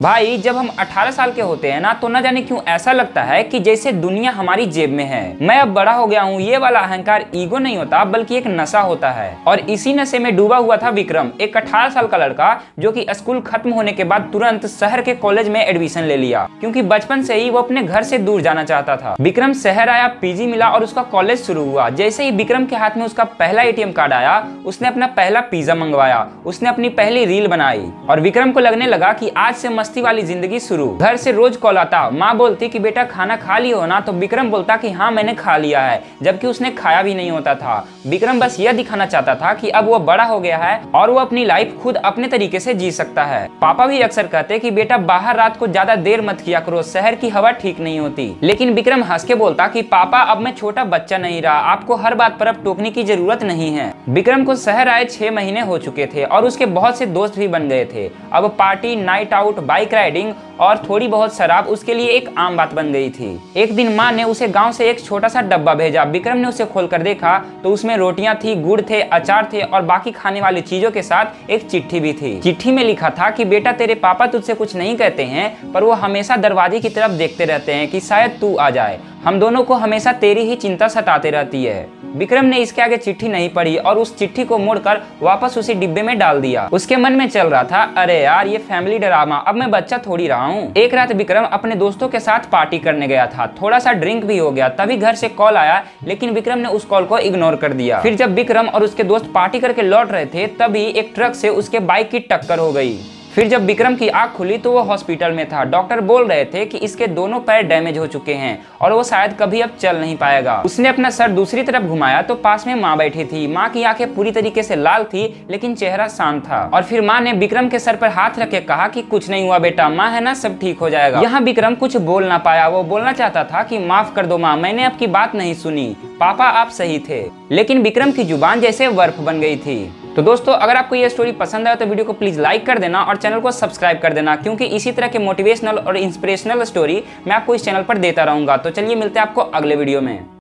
भाई जब हम 18 साल के होते हैं ना तो न जाने क्यों ऐसा लगता है कि जैसे दुनिया हमारी जेब में है। मैं अब बड़ा हो गया हूँ, ये वाला अहंकार ईगो नहीं होता बल्कि एक नशा होता है। और इसी नशे में डूबा हुआ था विक्रम, एक 18 साल का लड़का जो कि स्कूल खत्म होने के बाद तुरंत शहर के कॉलेज में एडमिशन ले लिया, क्योंकि बचपन से ही वो अपने घर से दूर जाना चाहता था। विक्रम शहर आया, पीजी मिला और उसका कॉलेज शुरू हुआ। जैसे ही विक्रम के हाथ में उसका पहला एटीएम कार्ड आया, उसने अपना पहला पिज्जा मंगवाया, उसने अपनी पहली रील बनाई और विक्रम को लगने लगा कि आज से मस्ती वाली जिंदगी शुरू। घर से रोज कॉल आता, माँ बोलती कि बेटा खाना खा लियो हो ना, तो विक्रम बोलता कि हाँ मैंने खा लिया है, जबकि उसने खाया भी नहीं होता था। विक्रम बस यह दिखाना चाहता था कि अब वो बड़ा हो गया है और वो अपनी लाइफ खुद अपने तरीके से जी सकता है। पापा भी अक्सर कहते कि बेटा बाहर रात को ज्यादा देर मत किया करो, शहर की हवा ठीक नहीं होती। लेकिन विक्रम हंस के बोलता कि पापा अब मैं छोटा बच्चा नहीं रहा, आपको हर बात पर अब टोकने की जरूरत नहीं है। विक्रम को शहर आए 6 महीने हो चुके थे और उसके बहुत से दोस्त भी बन गए थे। अब party, night out, bike riding और थोड़ी बहुत शराब उसके लिए एक आम बात बन गई थी। एक दिन माँ ने उसे गांव से एक छोटा सा डब्बा भेजा। विक्रम ने उसे खोलकर देखा तो उसमें रोटियां थी, गुड़ थे, अचार थे और बाकी खाने वाली चीजों के साथ एक चिट्ठी भी थी। चिट्ठी में लिखा था कि बेटा तेरे पापा तुझसे कुछ नहीं कहते हैं, पर वो हमेशा दरवाजे की तरफ देखते रहते हैं कि शायद तू आ जाए। हम दोनों को हमेशा तेरी ही चिंता सताते रहती है। विक्रम ने इसके आगे चिट्ठी नहीं पढ़ी और उस चिट्ठी को मोड़कर वापस उसी डिब्बे में डाल दिया। उसके मन में चल रहा था, अरे यार ये फैमिली ड्रामा, अब मैं बच्चा थोड़ी रहा हूँ। एक रात विक्रम अपने दोस्तों के साथ पार्टी करने गया था, थोड़ा सा ड्रिंक भी हो गया, तभी घर से कॉल आया, लेकिन विक्रम ने उस कॉल को इग्नोर कर दिया। फिर जब विक्रम और उसके दोस्त पार्टी करके लौट रहे थे, तभी एक ट्रक से उसके बाइक की टक्कर हो गई। फिर जब विक्रम की आंख खुली तो वो हॉस्पिटल में था। डॉक्टर बोल रहे थे कि इसके दोनों पैर डैमेज हो चुके हैं और वो शायद कभी अब चल नहीं पाएगा। उसने अपना सर दूसरी तरफ घुमाया तो पास में माँ बैठी थी। माँ की आंखें पूरी तरीके से लाल थी लेकिन चेहरा शांत था। और फिर माँ ने विक्रम के सर पर हाथ रख के कहा कि कुछ नहीं हुआ बेटा, माँ है ना, सब ठीक हो जाएगा। यहाँ विक्रम कुछ बोल ना पाया। वो बोलना चाहता था कि माफ कर दो माँ, मैंने आपकी बात नहीं सुनी, पापा आप सही थे। लेकिन विक्रम की जुबान जैसे बर्फ बन गई थी। तो दोस्तों अगर आपको ये स्टोरी पसंद आए तो वीडियो को प्लीज लाइक कर देना और चैनल को सब्सक्राइब कर देना, क्योंकि इसी तरह के मोटिवेशनल और इंस्पिरेशनल स्टोरी मैं आपको इस चैनल पर देता रहूंगा। तो चलिए मिलते हैं आपको अगले वीडियो में।